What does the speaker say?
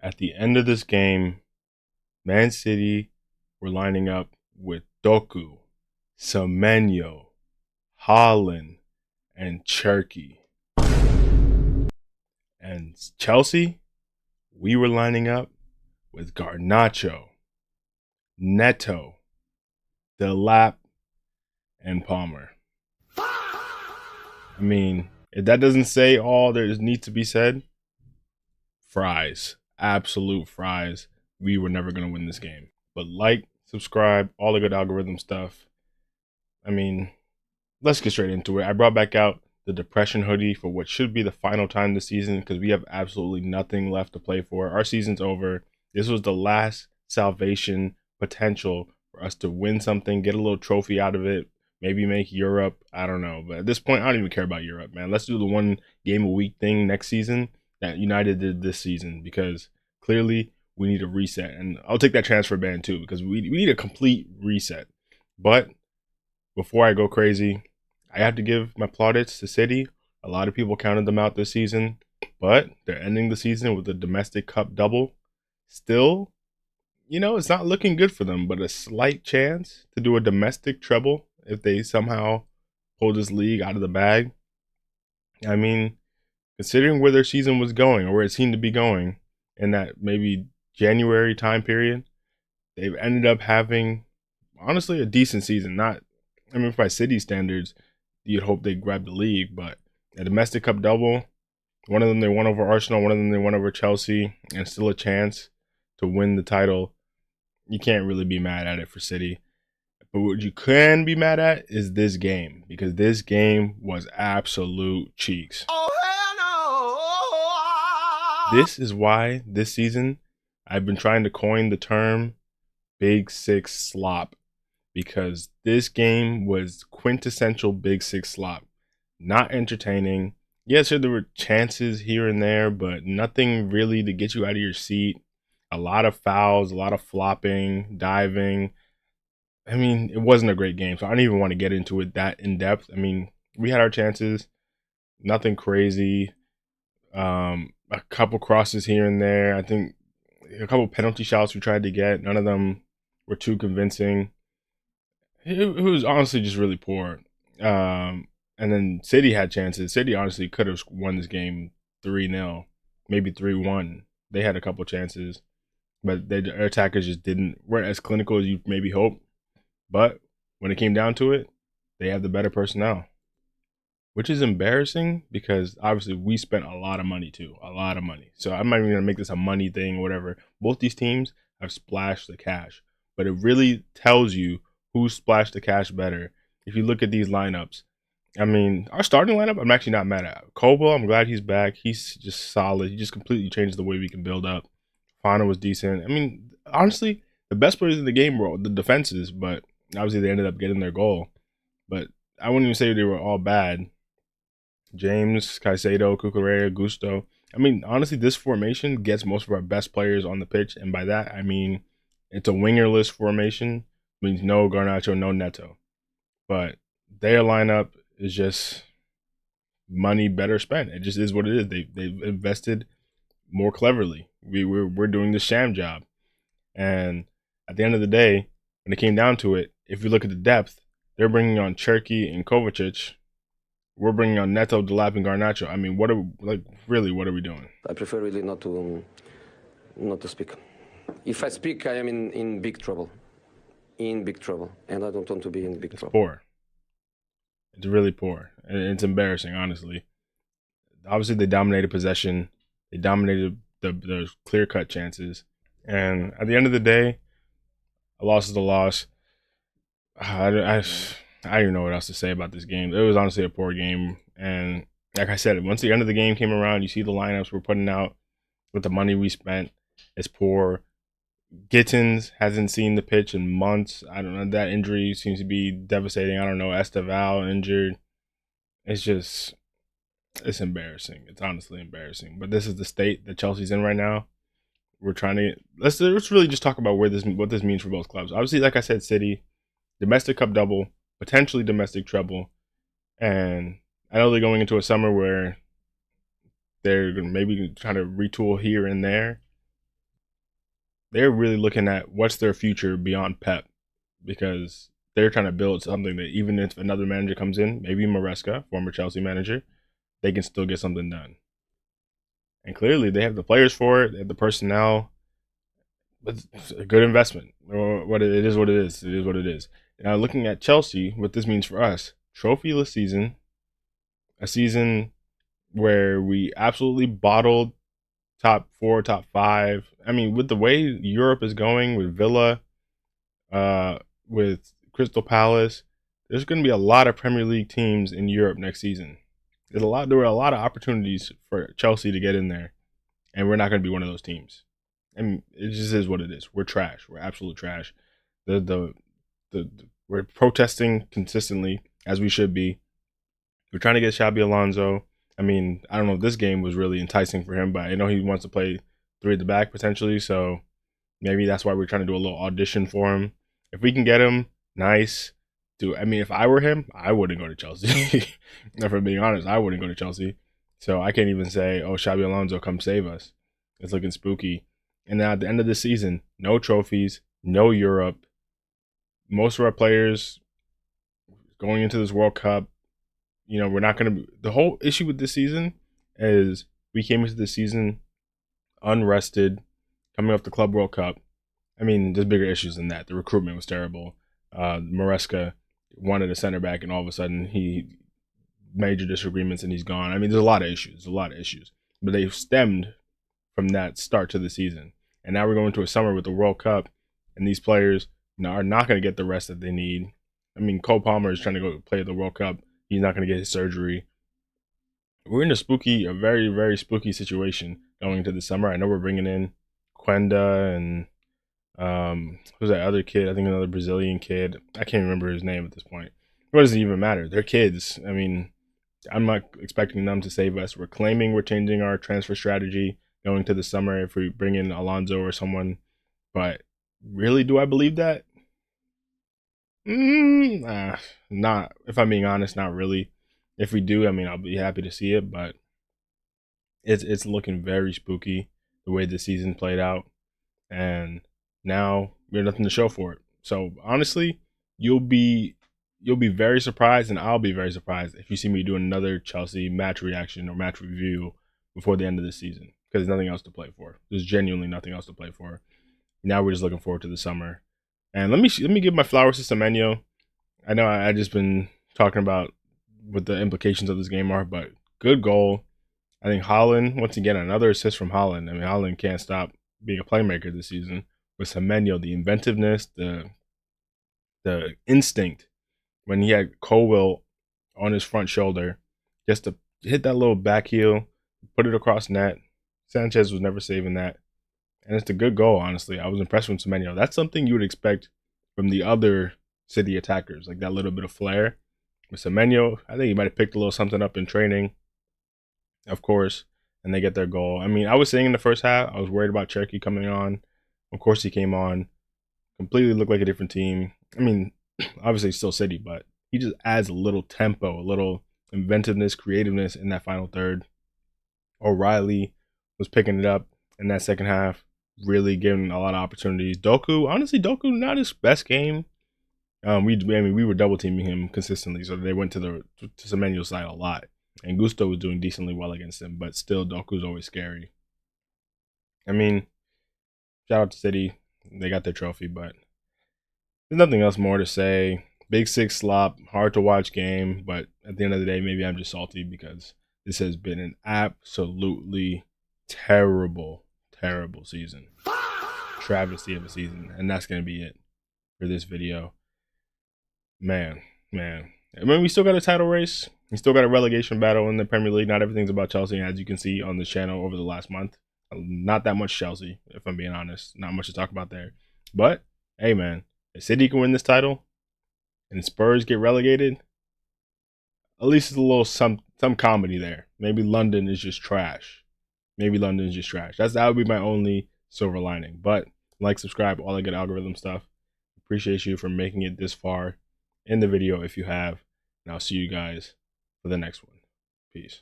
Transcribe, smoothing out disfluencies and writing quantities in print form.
At the end of this game, Man City were lining up with Doku, Semenyo, Haaland, and Cherki. And Chelsea, we were lining up with Garnacho, Neto, Delap, and Palmer. I mean, if that doesn't say all there needs to be said, fries, absolute fries. We were never going to win this game. But like, subscribe, all the good algorithm stuff. I mean, let's get straight into it. I brought back out the depression hoodie for what should be the final time this season because we have absolutely nothing left to play for. Our season's over. This was the last salvation potential for us to win something, get a little trophy out of it, maybe make Europe. I don't know. But at this point, I don't even care about Europe, man. Let's do the one game a week thing next season that United did this season because clearly we need a reset. And I'll take that transfer ban too because we need a complete reset. But before I go crazy, I have to give my plaudits to City. A lot of people counted them out this season, but they're ending the season with a domestic cup double. Still, it's not looking good for them, but a slight chance to do a domestic treble if they somehow pull this league out of the bag. I mean, considering where their season was going or where it seemed to be going in that maybe January time period, they've ended up having, honestly, a decent season. By City standards, you'd hope they grab the league, but a domestic cup double, one of them they won over Arsenal, one of them they won over Chelsea, and still a chance to win the title. You can't really be mad at it for City. But what you can be mad at is this game, because this game was absolute cheeks. Oh, hell no! This is why this season I've been trying to coin the term Big Six slop, because this game was quintessential Big Six slop. Not entertaining. Yes, sure, there were chances here and there, but nothing really to get you out of your seat. A lot of fouls, a lot of flopping, diving. I mean, it wasn't a great game, so I don't even want to get into it that in depth. I mean, we had our chances. Nothing crazy. A couple crosses here and there. I think a couple penalty shots we tried to get. None of them were too convincing. It was honestly just really poor. And then City had chances. City honestly could have won this game 3-0, maybe 3-1. They had a couple chances, but their attackers just weren't as clinical as you maybe hope. But when it came down to it, they have the better personnel, which is embarrassing because obviously we spent a lot of money too, a lot of money. So I'm not even gonna make this a money thing or whatever. Both these teams have splashed the cash, but it really tells you who splashed the cash better. If you look at these lineups, I mean, our starting lineup, I'm actually not mad at. Kobo, I'm glad he's back. He's just solid. He just completely changed the way we can build up. Fana was decent. I mean, honestly, the best players in the game were the defenses, but obviously they ended up getting their goal. But I wouldn't even say they were all bad. James, Caicedo, Cucurella, Gusto. I mean, honestly, this formation gets most of our best players on the pitch. And by that, I mean, it's a wingerless formation. It means no Garnacho, no Neto. But their lineup is just money better spent. It just is what it is. They've invested more cleverly. We're doing the sham job. And at the end of the day, when it came down to it, if you look at the depth, they're bringing on Cherki and Kovacic. We're bringing on Neto, Delap, and Garnacho. I mean, what are we doing? I prefer really not to speak. If I speak, I am in big trouble. In big trouble. And I don't want to be in big trouble. It's poor. It's really poor. And it's embarrassing, honestly. Obviously, they dominated possession. They dominated the clear-cut chances. And at the end of the day, a loss is a loss. I don't even know what else to say about this game. It was honestly a poor game. And like I said, once the end of the game came around, you see the lineups we're putting out with the money we spent. It's poor. Gittins hasn't seen the pitch in months. I don't know. That injury seems to be devastating. I don't know. Esteval injured. It's embarrassing. It's honestly embarrassing. But this is the state that Chelsea's in right now. We're trying to let's really just talk about what this means for both clubs. Obviously, like I said, City, domestic cup double, potentially domestic treble, and I know they're going into a summer where they're maybe trying to retool here and there. they're really looking at what's their future beyond Pep, because they're trying to build something that even if another manager comes in, maybe Maresca, former Chelsea manager, they can still get something done. And clearly they have the players for it, they have the personnel. It's a good investment. What it is, what it is. It is what it is. Now looking at Chelsea, what this means for us: trophyless season, a season where we absolutely bottled top four, top five. I mean, with the way Europe is going, with Villa, with Crystal Palace, there's going to be a lot of Premier League teams in Europe next season. There were a lot of opportunities for Chelsea to get in there, and we're not going to be one of those teams. I mean, it just is what it is. We're trash. We're absolute trash. The we're protesting consistently, as we should be. We're trying to get Xabi Alonso. I mean, I don't know if this game was really enticing for him, but I know he wants to play three at the back potentially, so maybe that's why we're trying to do a little audition for him. If we can get him, nice. I mean, if I were him, I wouldn't go to Chelsea. If I'm being honest, I wouldn't go to Chelsea. So I can't even say, oh, Xabi Alonso, come save us. It's looking spooky. And now at the end of the season, no trophies, no Europe. Most of our players going into this World Cup, we're not going to be. The whole issue with this season is we came into the season unrested, coming off the Club World Cup. I mean, there's bigger issues than that. The recruitment was terrible. Maresca wanted a center back, and all of a sudden he major disagreements and he's gone. I mean, there's a lot of issues. But they stemmed from that start to the season. And now we're going to a summer with the World Cup, and these players are not going to get the rest that they need. I mean, Cole Palmer is trying to go play the World Cup. He's not going to get his surgery. We're in a very, very spooky situation going into the summer. I know we're bringing in Quenda and who's that other kid? I think another Brazilian kid. I can't remember his name at this point. What does it even matter? They're kids. I mean, I'm not expecting them to save us. We're claiming we're changing our transfer strategy going to the summer if we bring in Alonso or someone. But really, do I believe that? Not. If I'm being honest, not really. If we do, I mean, I'll be happy to see it. But it's looking very spooky the way the season played out, and now we have nothing to show for it. So honestly, you'll be very surprised, and I'll be very surprised if you see me doing another Chelsea match reaction or match review before the end of the season, because there's nothing else to play for. There's genuinely nothing else to play for. Now we're just looking forward to the summer. And let me give my flowers to Semenyo. I know I just been talking about what the implications of this game are, but good goal. I think Haaland, once again, another assist from Haaland. I mean, Haaland can't stop being a playmaker this season. With Semenyo, the inventiveness, the instinct when he had Colwill on his front shoulder, just to hit that little back heel, put it across net. Sanchez was never saving that. And it's a good goal, honestly. I was impressed with Semenyo. That's something you would expect from the other City attackers, like that little bit of flair. With Semenyo, I think he might have picked a little something up in training, of course, and they get their goal. I mean, I was saying in the first half, I was worried about Cherki coming on. Of course, he came on. Completely looked like a different team. I mean, obviously still City, but he just adds a little tempo, a little inventiveness, creativeness in that final third. O'Reilly was picking it up in that second half, really giving a lot of opportunities. Doku, not his best game. We were double teaming him consistently, so they went to Semenyo's side a lot. And Gusto was doing decently well against him, but still, Doku's always scary. I mean, shout out to City. They got their trophy, but there's nothing else more to say. Big Six slop, hard to watch game, but at the end of the day, maybe I'm just salty because this has been an absolutely terrible, terrible season. Travesty of a season, and that's going to be it for this video. Man. I mean, we still got a title race. We still got a relegation battle in the Premier League. Not everything's about Chelsea, as you can see on this channel over the last month. Not that much Chelsea, if I'm being honest. Not much to talk about there. But, hey, man, if City can win this title and Spurs get relegated, at least it's a little some comedy there. Maybe London is just trash. That would be my only silver lining. But like, subscribe, all that good algorithm stuff. Appreciate you for making it this far in the video if you have. And I'll see you guys for the next one. Peace.